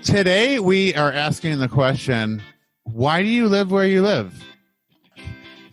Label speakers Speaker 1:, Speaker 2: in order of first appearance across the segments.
Speaker 1: Today we are asking the question, why do you live where you live?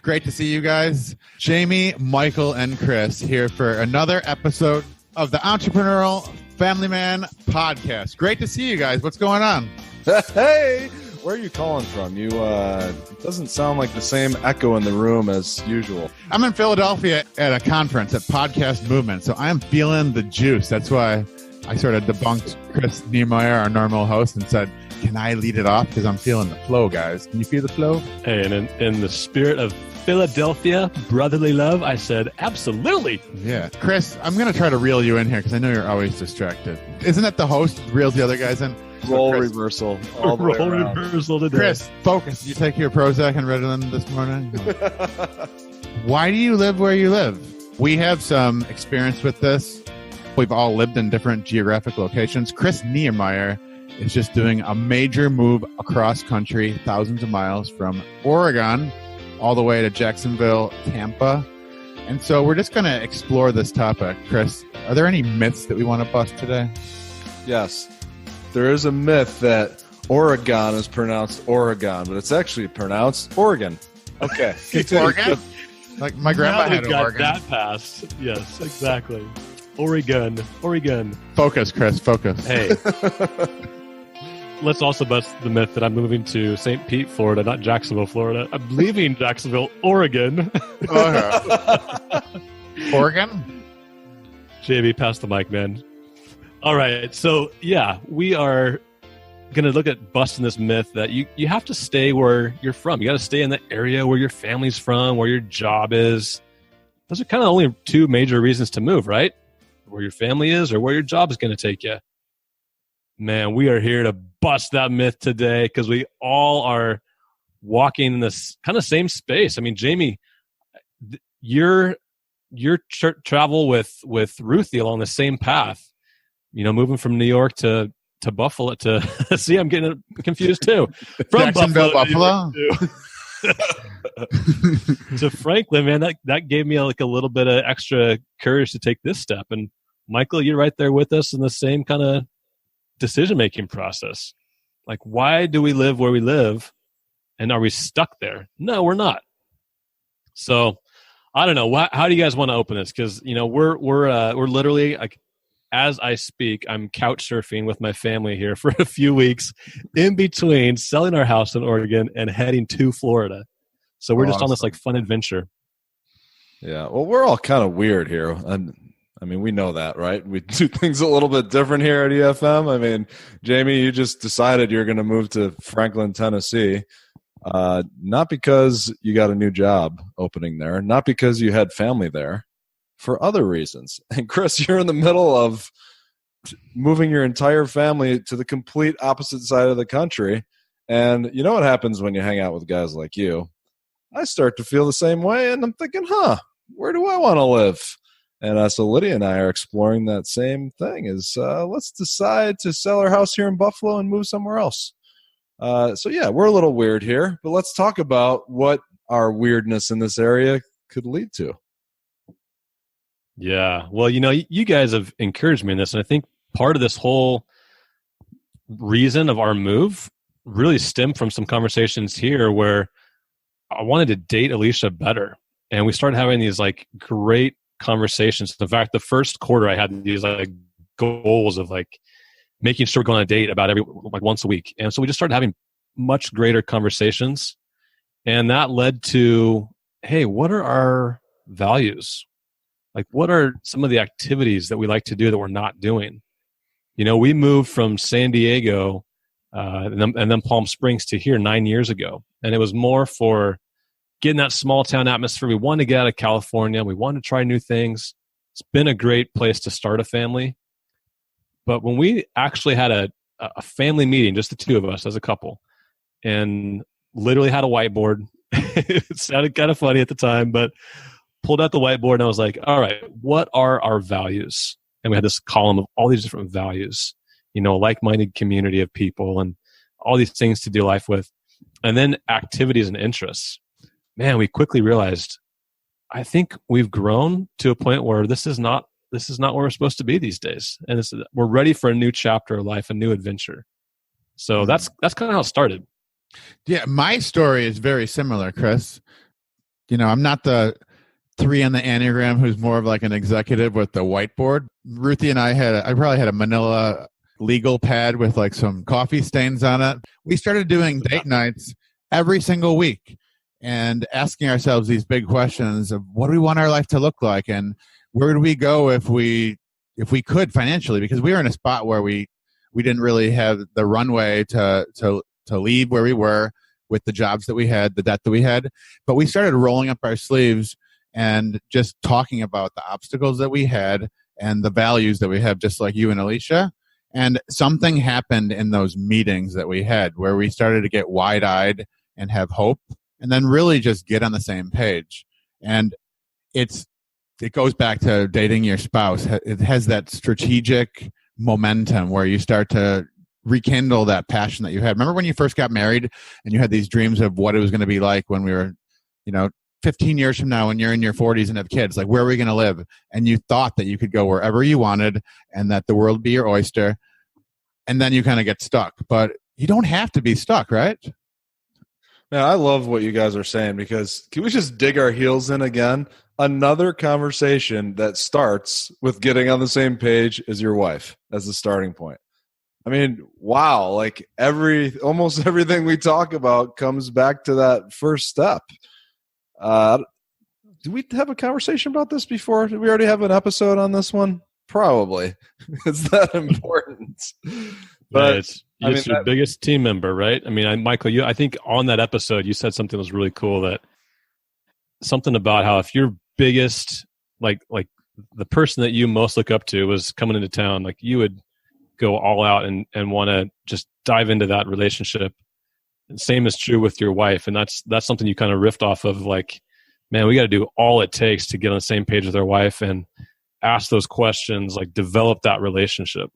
Speaker 1: Great to see you guys. Jamie, Michael, and Chris here for another episode of the Entrepreneurial Family Man podcast. Great to see you guys. What's going on?
Speaker 2: Hey, where are you calling from? You it doesn't sound like the same echo in the room as usual.
Speaker 1: I'm in Philadelphia at a conference at Podcast Movement, so I'm feeling the juice. That's why I sort of debunked Chris Niemeyer, our normal host, and said, can I lead it off? Because I'm feeling the flow, guys. Can you feel the flow?
Speaker 3: Hey, and in the spirit of Philadelphia brotherly love, I said, absolutely.
Speaker 1: Yeah. Chris, I'm going to try to reel you in here because I know you're always distracted. Isn't it the host who reels the other guys in?
Speaker 2: Role
Speaker 1: Chris,
Speaker 2: reversal.
Speaker 3: Role reversal today.
Speaker 1: Chris, focus. Did you take your Prozac and Ritalin this morning? Why do you live where you live? We have some experience with this. We've all lived in different geographic locations. Chris Niemeyer is just doing a major move across country, thousands of miles from Oregon all the way to Jacksonville, Tampa. And so we're just going to explore this topic. Chris, are there any myths that we want to bust today?
Speaker 2: Yes. There is a myth that Oregon is pronounced Oregon, but it's actually pronounced Oregon. Okay.
Speaker 1: Oregon? Like my grandma had
Speaker 3: got
Speaker 1: Oregon.
Speaker 3: that passed. Yes, exactly. Oregon.
Speaker 1: Focus, Chris, focus.
Speaker 3: Hey. Let's also bust the myth that I'm moving to St. Pete, Florida, not Jacksonville, Florida. I'm leaving Jacksonville, Oregon.
Speaker 1: Oregon?
Speaker 3: JB, pass the mic, man. All right. So, yeah, we are going to look at busting this myth that you have to stay where you're from. You got to stay in the area where your family's from, where your job is. Those are kind of only two major reasons to move, right? Where your family is or where your job is going to take you. Man, we are here to bust that myth today because we all are walking in this kind of same space. I mean, Jamie, your travel with Ruthie along the same path, you know, moving from New York to Buffalo to see, I'm getting confused too. From
Speaker 1: Buffalo
Speaker 3: to Franklin, man, that gave me like a little bit of extra courage to take this step. And Michael, you're right there with us in the same kind of decision-making process. Like, why do we live where we live? And are we stuck there? No, we're not. So I don't know. How do you guys want to open this? Because, you know, we're literally, like, as I speak, I'm couch surfing with my family here for a few weeks in between selling our house in Oregon and heading to Florida. So we're just on this like fun adventure.
Speaker 2: Yeah. Well, we're all kind of weird here. I mean, we know that, right? We do things a little bit different here at EFM. I mean, Jamie, you just decided you're going to move to Franklin, Tennessee. Not because you got a new job opening there, not because you had family there, for other reasons. And Chris, you're in the middle of moving your entire family to the complete opposite side of the country. And you know what happens when you hang out with guys like you? I start to feel the same way, and I'm thinking, where do I want to live? And so Lydia and I are exploring that same thing is let's decide to sell our house here in Buffalo and move somewhere else. So yeah, we're a little weird here, but let's talk about what our weirdness in this area could lead to.
Speaker 3: Yeah. Well, you know, you guys have encouraged me in this, and I think part of this whole reason of our move really stemmed from some conversations here where I wanted to date Alicia better. And we started having these like great conversations. In fact, the first quarter I had these like goals of like making sure we're going on a date about once a week. And so we just started having much greater conversations. And that led to, hey, what are our values? Like, what are some of the activities that we like to do that we're not doing? You know, we moved from San Diego and then Palm Springs to here 9 years ago. And it was more for getting that small town atmosphere. We wanted to get out of California. We wanted to try new things. It's been a great place to start a family. But when we actually had a family meeting, just the two of us as a couple, and literally had a whiteboard, it sounded kind of funny at the time, but pulled out the whiteboard and I was like, all right, what are our values? And we had this column of all these different values, you know, like-minded community of people and all these things to do life with. And then activities and interests. Man, we quickly realized, I think we've grown to a point where this is not where we're supposed to be these days. And we're ready for a new chapter of life, a new adventure. So that's kind of how it started.
Speaker 1: Yeah, my story is very similar, Chris. I'm not the 3 on the Enneagram who's more of like an executive with the whiteboard. Ruthie and I probably had a manila legal pad with like some coffee stains on it. We started doing date nights every single week and asking ourselves these big questions of what do we want our life to look like and where do we go if we could financially, because we were in a spot where we didn't really have the runway to leave where we were with the jobs that we had, the debt that we had. But we started rolling up our sleeves and just talking about the obstacles that we had and the values that we have, just like you and Alicia. And something happened in those meetings that we had where we started to get wide-eyed and have hope and then really just get on the same page. And it goes back to dating your spouse. It has that strategic momentum where you start to rekindle that passion that you had. Remember when you first got married and you had these dreams of what it was going to be like when we were, 15 years from now when you're in your 40s and have kids, like where are we going to live? And you thought that you could go wherever you wanted and that the world would be your oyster. And then you kind of get stuck. But you don't have to be stuck, right?
Speaker 2: Man, I love what you guys are saying, because can we just dig our heels in again? Another conversation that starts with getting on the same page as your wife as the starting point. I mean, wow, like almost everything we talk about comes back to that first step. Do we have a conversation about this before? Did we already have an episode on this one? Probably. It's that important. But
Speaker 3: it's your biggest team member, right? I mean, Michael, I think on that episode you said something that was really cool, that something about how if your biggest, like the person that you most look up to was coming into town, like you would go all out and want to just dive into that relationship. And same is true with your wife. And that's something you kind of riffed off of, like, man, we got to do all it takes to get on the same page with our wife and ask those questions, like develop that relationship.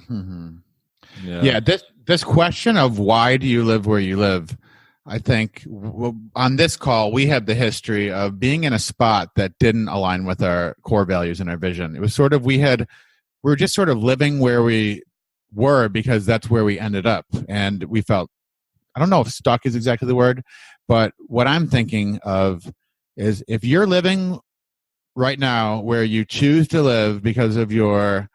Speaker 1: Mm-hmm. Yeah. This question of why do you live where you live, I think on this call, we have the history of being in a spot that didn't align with our core values and our vision. It was sort of, we were just sort of living where we were because that's where we ended up. And we felt, I don't know if stuck is exactly the word, but what I'm thinking of is if you're living right now where you choose to live because of your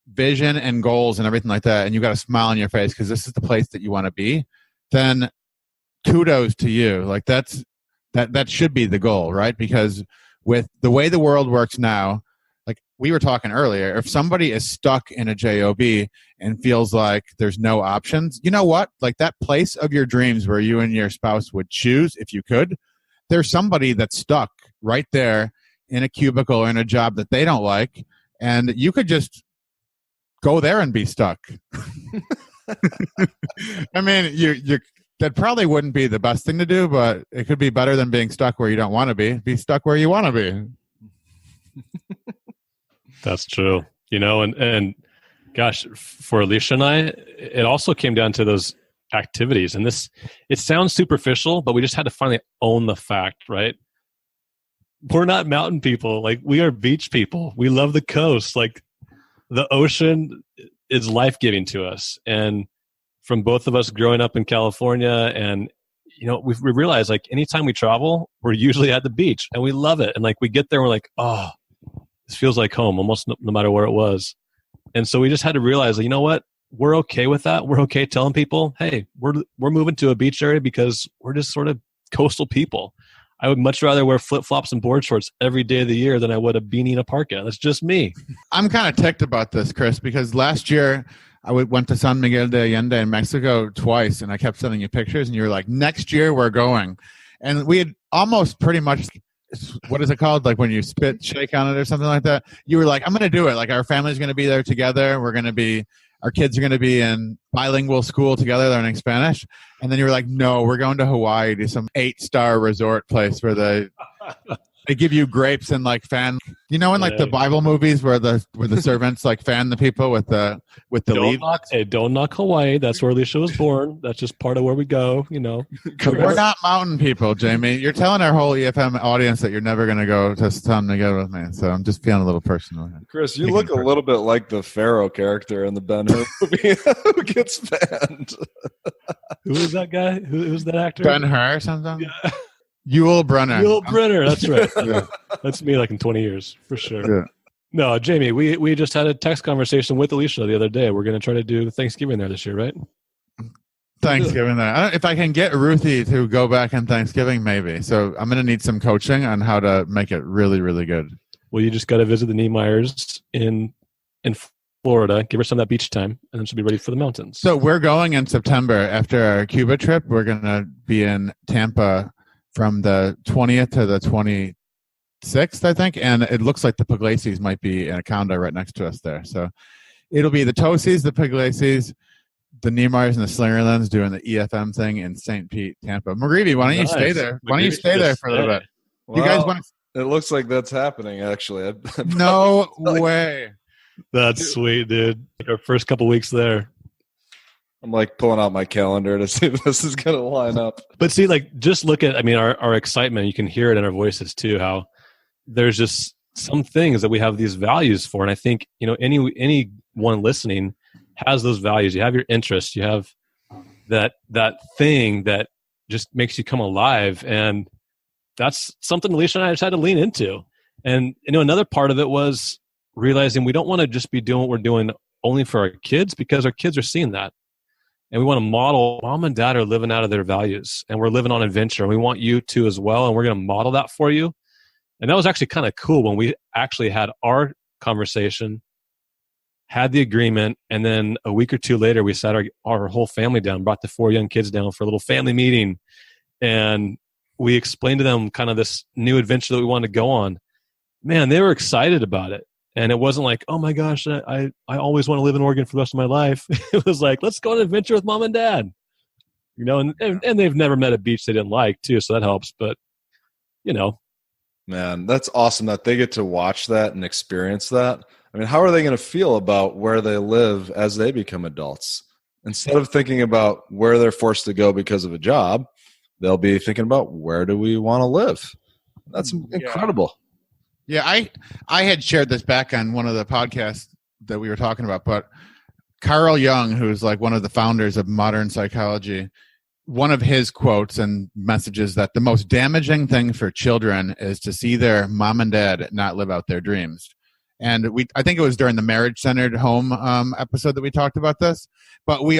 Speaker 1: vision and goals and everything like that, and you got a smile on your face because this is the place that you want to be, then kudos to you. Like that should be the goal, right? Because with the way the world works now, like we were talking earlier, if somebody is stuck in a job and feels like there's no options, you know what? Like that place of your dreams where you and your spouse would choose if you could, there's somebody that's stuck right there in a cubicle or in a job that they don't like, and you could just go there and be stuck. I mean, you that probably wouldn't be the best thing to do, but it could be better than being stuck where you don't want to be. Be stuck where you want to be.
Speaker 3: That's true. And gosh, for Alicia and I, it also came down to those activities. And it sounds superficial, but we just had to finally own the fact, right? We're not mountain people. Like, we are beach people. We love the coast. Like, the ocean is life-giving to us. And from both of us growing up in California, and we realize, like, anytime we travel, we're usually at the beach and we love it. And like, we get there and we're like, oh, this feels like home, almost no matter where it was. And so we just had to realize, you know what, we're okay with that. We're okay telling people, hey, we're moving to a beach area because we're just sort of coastal people. I would much rather wear flip-flops and board shorts every day of the year than I would a beanie and a parka. That's just me.
Speaker 1: I'm kind of ticked about this, Chris, because last year I went to San Miguel de Allende in Mexico twice, and I kept sending you pictures, and you were like, next year we're going. And we had almost pretty much, what is it called? Like when you shake on it or something like that. You were like, I'm going to do it. Like, our family's going to be there together. Our kids are going to be in bilingual school together learning Spanish. And then you were like, no, we're going to Hawaii to some 8-star resort place where the They give you grapes and like fan. You know, in like the Bible movies where the servants like fan the people with the leaves.
Speaker 3: Don't knock Hawaii. That's where Alicia was born. That's just part of where we go. You know,
Speaker 1: we're not mountain people, Jamie. You're telling our whole EFM audience that you're never going to go to some to go with me. So I'm just feeling a little personal.
Speaker 2: Chris, you look a little bit like the Pharaoh character in the Ben Hur movie who gets fanned.
Speaker 3: Who is that guy? Who is that actor?
Speaker 1: Ben Hur or something?
Speaker 3: Yeah.
Speaker 1: Yul Brynner.
Speaker 3: That's right. Yeah. That's me like in 20 years for sure. Yeah. No, Jamie, we just had a text conversation with Alicia the other day. We're going to try to do Thanksgiving there this year, right?
Speaker 1: Thanksgiving there. If I can get Ruthie to go back on Thanksgiving, maybe. So I'm going to need some coaching on how to make it really, really good.
Speaker 3: Well, you just got to visit the Niemeyers in Florida, give her some of that beach time, and then she'll be ready for the mountains.
Speaker 1: So we're going in September after our Cuba trip. We're going to be in Tampa from the 20th to the 26th, I think. And it looks like the Pugliese might be in a condo right next to us there. So it'll be the Tosies, the Pugliese, the Niemeyers, and the Slingerlands doing the EFM thing in St. Pete, Tampa. McGreevy, why don't you stay there? Why don't you stay there for a little bit?
Speaker 2: Well,
Speaker 1: you guys want
Speaker 2: to... It looks like that's happening, actually.
Speaker 1: No way.
Speaker 3: That's sweet, dude. Our first couple weeks there.
Speaker 2: I'm like pulling out my calendar to see if this is going to line up.
Speaker 3: But see, like, just look at, I mean, our excitement. You can hear it in our voices too, how there's just some things that we have these values for. And I think, you know, anyone listening has those values. You have your interests. You have that thing that just makes you come alive. And that's something Alicia and I just had to lean into. And, you know, another part of it was realizing we don't want to just be doing what we're doing only for our kids, because our kids are seeing that. And we want to model, mom and dad are living out of their values, and we're living on adventure, and we want you to as well. And we're going to model that for you. And that was actually kind of cool when we actually had our conversation, had the agreement, and then a week or two later, we sat our whole family down, brought the 4 young kids down for a little family meeting. And we explained to them kind of this new adventure that we wanted to go on. Man, they were excited about it. And it wasn't like, oh my gosh, I always want to live in Oregon for the rest of my life. It was like, let's go on an adventure with mom and dad. You know, and they've never met a beach they didn't like too, so that helps. But, you know.
Speaker 2: Man, that's awesome that they get to watch that and experience that. I mean, how are they going to feel about where they live as they become adults? Instead of thinking about where they're forced to go because of a job, they'll be thinking about, where do we want to live? That's incredible.
Speaker 1: Yeah, I had shared this back on one of the podcasts that we were talking about, but Carl Jung, who's like one of the founders of modern psychology, one of his quotes and messages that the most damaging thing for children is to see their mom and dad not live out their dreams. And I think it was during the marriage-centered home episode that we talked about this, but we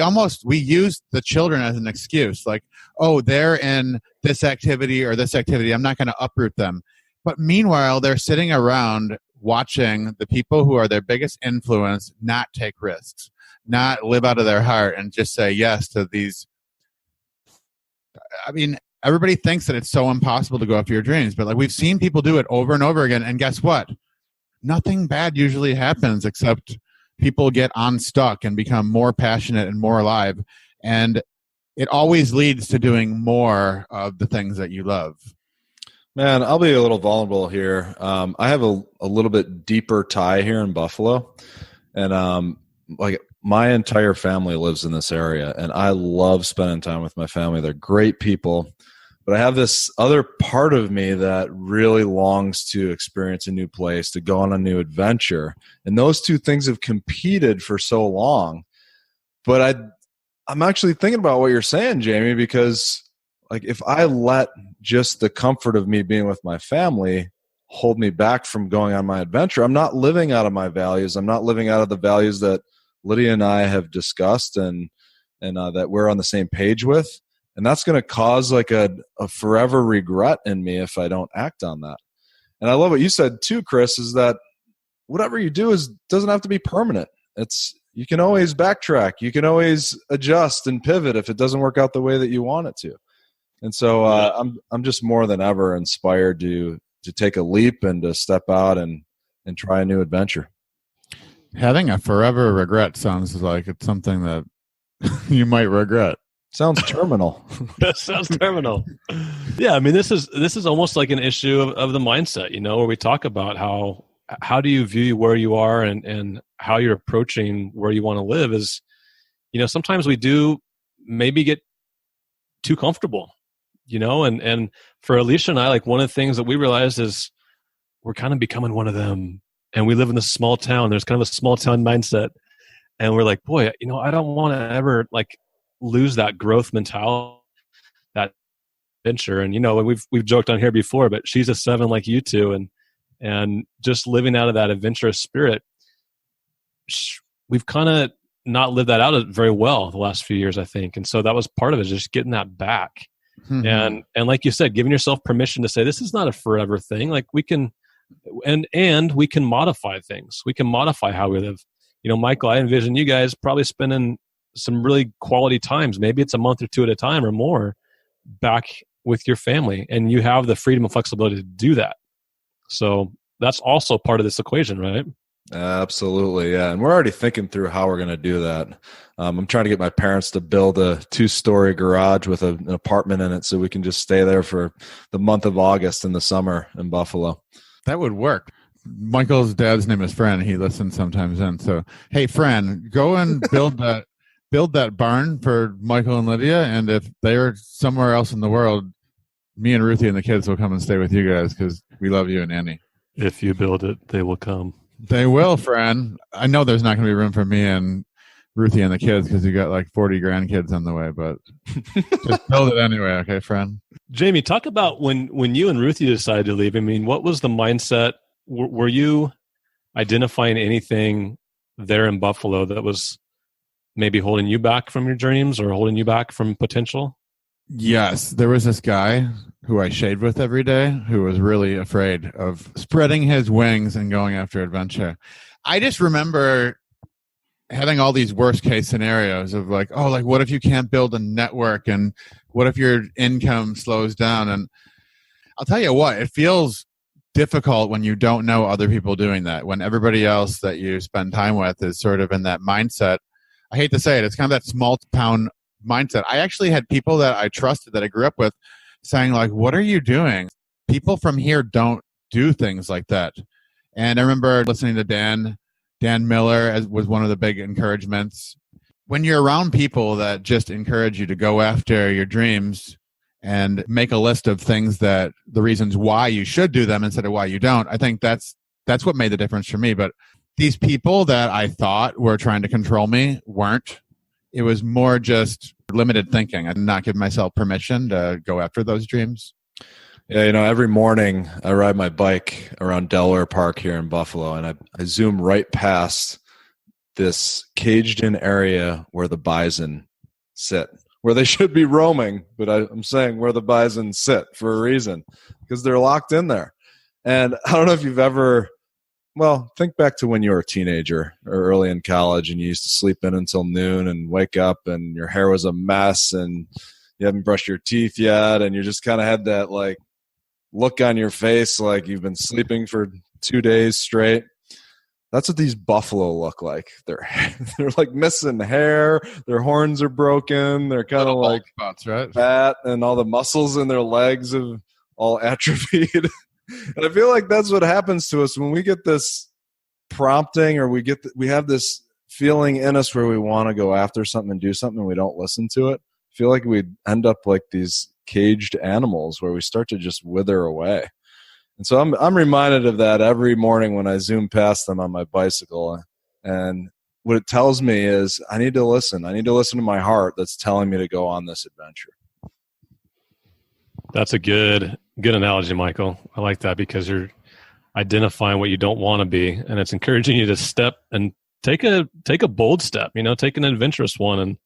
Speaker 1: used the children as an excuse, like, oh, they're in this activity or this activity, I'm not going to uproot them. But meanwhile, they're sitting around watching the people who are their biggest influence not take risks, not live out of their heart and just say yes to these. I mean, everybody thinks that it's so impossible to go after your dreams, but like we've seen people do it over and over again. And guess what? Nothing bad usually happens except people get unstuck and become more passionate and more alive. And it always leads to doing more of the things that you love.
Speaker 2: Man, I'll be a little vulnerable here. I have a little bit deeper tie here in Buffalo, and like my entire family lives in this area, and I love spending time with my family. They're great people, but I have this other part of me that really longs to experience a new place, to go on a new adventure, and those two things have competed for so long. But I'm actually thinking about what you're saying, Jamie, because like if I let just the comfort of me being with my family hold me back from going on my adventure, I'm not living out of my values. I'm not living out of the values that Lydia and I have discussed and that we're on the same page with. And that's going to cause like a forever regret in me if I don't act on that. And I love what you said too, Chris, is that whatever you do doesn't have to be permanent. You can always backtrack. You can always adjust and pivot if it doesn't work out the way that you want it to. And so I'm just more than ever inspired to take a leap and to step out and try a new adventure.
Speaker 1: Having a forever regret sounds like it's something that you might regret.
Speaker 2: Sounds terminal.
Speaker 3: That sounds terminal. Yeah, I mean, this is almost like an issue of the mindset, where we talk about how do you view where you are and how you're approaching where you want to live is, sometimes we do maybe get too comfortable, and for Alicia and I, like one of the things that we realized is we're kind of becoming one of them, and we live in this small town. There's kind of a small town mindset, and we're like, boy, I don't want to ever like lose that growth mentality, that adventure. And we've joked on here before, but she's a 7 like you two, and just living out of that adventurous spirit, we've kind of not lived that out very well the last few years, I think. And so that was part of it, just getting that back. And like you said, giving yourself permission to say, this is not a forever thing. Like we can, and we can modify things. We can modify how we live. Michael, I envision you guys probably spending some really quality times. Maybe it's a month or 2 at a time or more back with your family, and you have the freedom and flexibility to do that. So that's also part of this equation, right?
Speaker 2: Absolutely. Yeah. And we're already thinking through how we're going to do that. I'm trying to get my parents to build a 2-story garage with an apartment in it so we can just stay there for the month of August in the summer in Buffalo.
Speaker 1: That would work. Michael's dad's name is Fran. He listens sometimes in. So, hey, Fran, go and build that barn for Michael and Lydia. And if they're somewhere else in the world, me and Ruthie and the kids will come and stay with you guys because we love you and Annie.
Speaker 3: If you build it, they will come.
Speaker 1: They will, Fran. I know there's not going to be room for me and Ruthie and the kids because you got like 40 grandkids on the way, but just build it anyway. Okay, Fran?
Speaker 3: Jamie, talk about when you and Ruthie decided to leave. I mean, what was the mindset? Were you identifying anything there in Buffalo that was maybe holding you back from your dreams or holding you back from potential?
Speaker 1: Yes. There was this guy who I shaved with every day who was really afraid of spreading his wings and going after adventure. I just remember having all these worst case scenarios of like, oh, like what if you can't build a network and what if your income slows down? And I'll tell you what, it feels difficult when you don't know other people doing that, when everybody else that you spend time with is sort of in that mindset. I hate to say it, it's kind of that small town mindset. I actually had people that I trusted that I grew up with saying like, what are you doing? People from here don't do things like that. And I remember listening to Dan Miller as was one of the big encouragements. When you're around people that just encourage you to go after your dreams and make a list of things that the reasons why you should do them instead of why you don't, I think that's what made the difference for me. But these people that I thought were trying to control me weren't. It was more just limited thinking. I did not give myself permission to go after those dreams.
Speaker 2: Yeah, every morning I ride my bike around Delaware Park here in Buffalo, and I zoom right past this caged-in area where the bison sit, where they should be roaming, but I'm saying where the bison sit for a reason, because they're locked in there. And I don't know if you've ever, think back to when you were a teenager or early in college and you used to sleep in until noon and wake up and your hair was a mess and you haven't brushed your teeth yet and you just kind of had that like look on your face like you've been sleeping for 2 days straight. That's what these buffalo look like. They're like missing hair. Their horns are broken. They're kind of like
Speaker 1: spots, right? Fat,
Speaker 2: and all the muscles in their legs have all atrophied. And I feel like that's what happens to us when we get this prompting or we have this feeling in us where we want to go after something and do something and we don't listen to it. I feel like we end up like these caged animals where we start to just wither away. And so I'm reminded of that every morning when I zoom past them on my bicycle. And what it tells me is I need to listen. I need to listen to my heart that's telling me to go on this adventure.
Speaker 3: That's a good analogy, Michael. I like that because you're identifying what you don't want to be, and it's encouraging you to step and take a bold step, take an adventurous one. And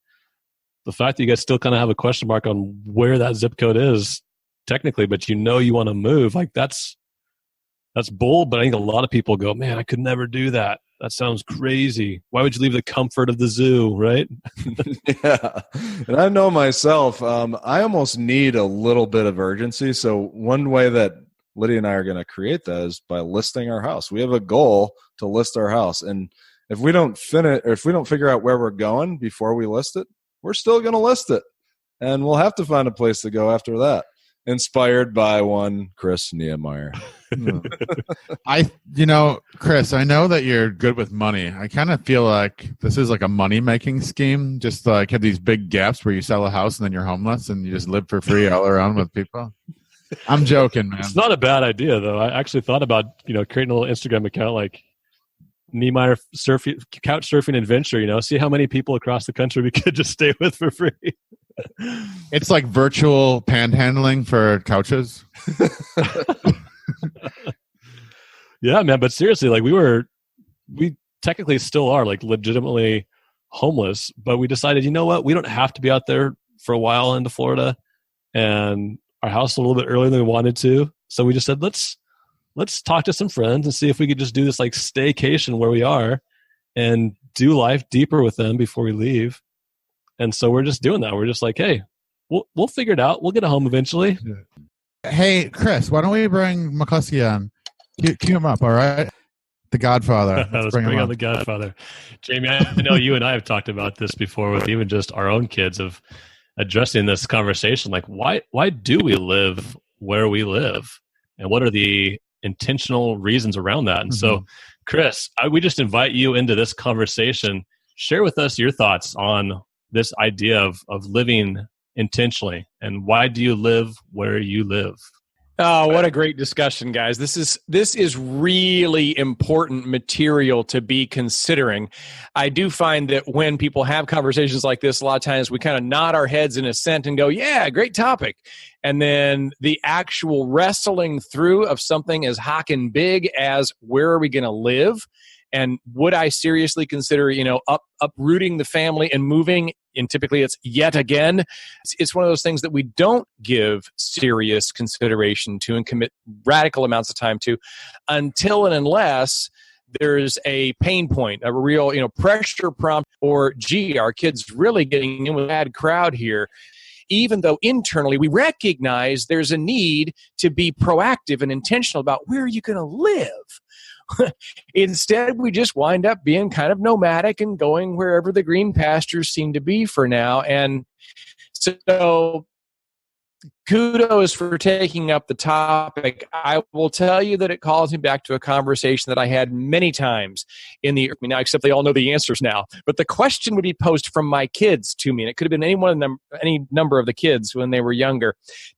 Speaker 3: the fact that you guys still kind of have a question mark on where that zip code is technically, but you want to move, like that's bold. But I think a lot of people go, man, I could never do that. That sounds crazy. Why would you leave the comfort of the zoo, right?
Speaker 2: Yeah. And I know myself, I almost need a little bit of urgency. So one way that Lydia and I are going to create that is by listing our house. We have a goal to list our house. And if we don't figure out where we're going before we list it, we're still going to list it. and we'll have to find a place to go after that. Inspired by one Chris Nehemiah.
Speaker 1: Chris, I know that you're good with money. I kind of feel like this is like a money-making scheme, just like have these big gaps where you sell a house and then you're homeless and you just live for free all around with people. I'm joking, man.
Speaker 3: It's not a bad idea, though. I actually thought about, creating a little Instagram account like Nehemiah couch surfing adventure, see how many people across the country we could just stay with for free.
Speaker 1: It's like virtual panhandling for couches.
Speaker 3: Yeah, man. But seriously, like we technically still are like legitimately homeless, but we decided, you know what? We don't have to be out there for a while into Florida, and our house is a little bit earlier than we wanted to. So we just said, let's talk to some friends and see if we could just do this like staycation where we are and do life deeper with them before we leave. And so we're just doing that. We're just like, hey, we'll figure it out. We'll get a home eventually.
Speaker 1: Hey, Chris, why don't we bring McCluskey on? Cue him up, all right? The Godfather.
Speaker 3: Let's bring on the Godfather. Jamie, I know you and I have talked about this before with even just our own kids of addressing this conversation. Like, why do we live where we live? And what are the intentional reasons around that? And so, Chris, we just invite you into this conversation. Share with us your thoughts on this idea of living intentionally, and why do you live where you live?
Speaker 4: Oh, what a great discussion, guys. This is really important material to be considering. I do find that when people have conversations like this, a lot of times we kind of nod our heads in assent and go, yeah, great topic. And then the actual wrestling through of something as hockin' big as where are we going to live? And would I seriously consider, uprooting the family and moving? And typically it's yet again. It's one of those things that we don't give serious consideration to and commit radical amounts of time to until and unless there's a pain point, a real, pressure prompt, or gee, our kid's really getting in with a bad crowd here. Even though internally we recognize there's a need to be proactive and intentional about where are you going to live. Instead, we just wind up being kind of nomadic and going wherever the green pastures seem to be for now. And so kudos for taking up the topic. I will tell you that it calls me back to a conversation that I had many times now, except they all know the answers now. But the question would be posed from my kids to me, and it could have been any number of the kids when they were younger.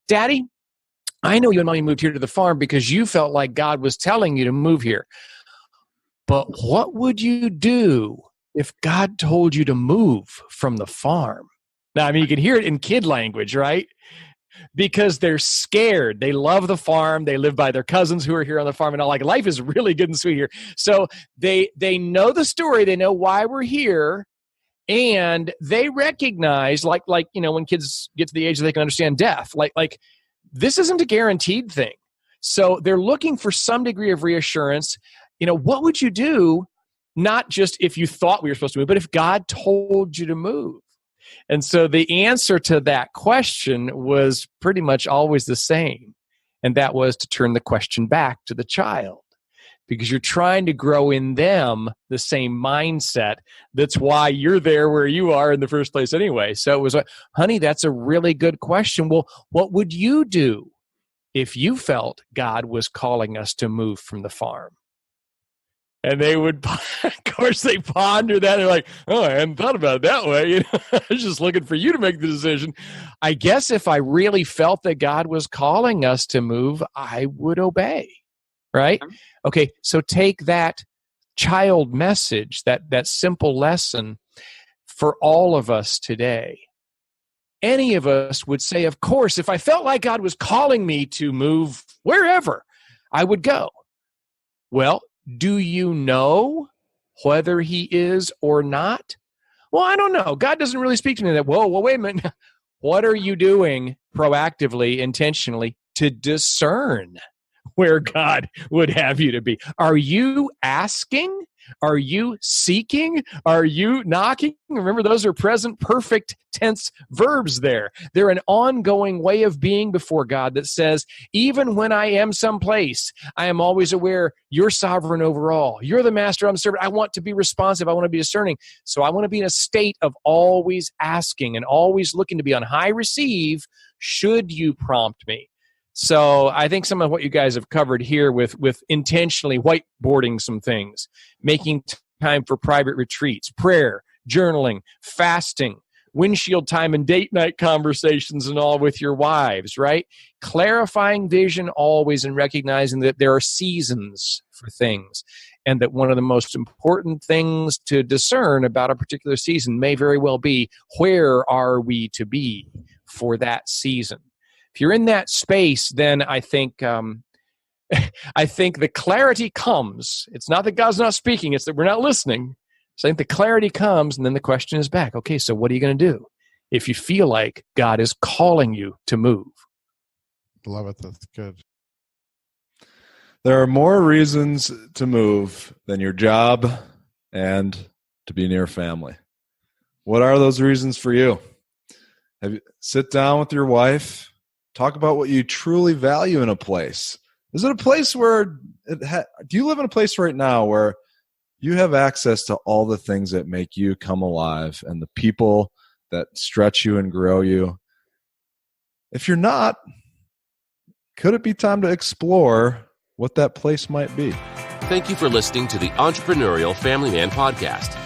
Speaker 4: Daddy, I know you and Mommy moved here to the farm because you felt like God was telling you to move here. But what would you do if God told you to move from the farm? Now, I mean, you can hear it in kid language, right? Because they're scared. They love the farm. They live by their cousins who are here on the farm and all. Like, life is really good and sweet here. So they know the story. They know why we're here. And they recognize, like when kids get to the age that they can understand death, like this isn't a guaranteed thing. So they're looking for some degree of reassurance. What would you do, not just if you thought we were supposed to move, but if God told you to move? And so the answer to that question was pretty much always the same. And that was to turn the question back to the child, because you're trying to grow in them the same mindset. That's why you're there where you are in the first place anyway. So it was like, honey, that's a really good question. Well, what would you do if you felt God was calling us to move from the farm? And they would, of course, they ponder that. They're like, oh, I hadn't thought about it that way. I was just looking for you to make the decision. I guess if I really felt that God was calling us to move, I would obey, right? Okay, so take that child message, that simple lesson for all of us today. Any of us would say, of course, if I felt like God was calling me to move wherever, I would go. Well, do you know whether he is or not? Well, I don't know. God doesn't really speak to me that. Whoa, wait a minute. What are you doing proactively, intentionally to discern where God would have you to be? Are you asking? Are you seeking? Are you knocking? Remember, those are present perfect tense verbs there. They're an ongoing way of being before God that says, even when I am someplace, I am always aware you're sovereign over all. You're the master, I'm the servant. I want to be responsive. I want to be discerning. So I want to be in a state of always asking and always looking to be on high receive should you prompt me. So I think some of what you guys have covered here with intentionally whiteboarding some things, making time for private retreats, prayer, journaling, fasting, windshield time and date night conversations and all with your wives, right? Clarifying vision always and recognizing that there are seasons for things and that one of the most important things to discern about a particular season may very well be where are we to be for that season. If you're in that space, then I think the clarity comes. It's not that God's not speaking, it's that we're not listening. So I think the clarity comes, and then the question is back, okay, so what are you going to do if you feel like God is calling you to move?
Speaker 1: Love it. That's good.
Speaker 2: There are more reasons to move than your job and to be near family. What are those reasons for you? Sit down with your wife. Talk about what you truly value in a place. Is it a place where do you live in a place right now where you have access to all the things that make you come alive and the people that stretch you and grow you? If you're not, could it be time to explore what that place might be?
Speaker 5: Thank you for listening to the Entrepreneurial Family Man Podcast.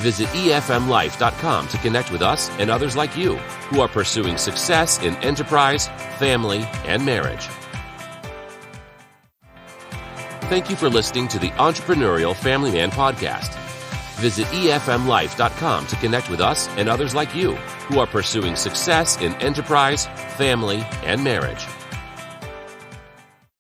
Speaker 5: Visit efmlife.com to connect with us and others like you who are pursuing success in enterprise, family, and marriage. Thank you for listening to the Entrepreneurial Family Man Podcast. Visit efmlife.com to connect with us and others like you who are pursuing success in enterprise, family, and marriage.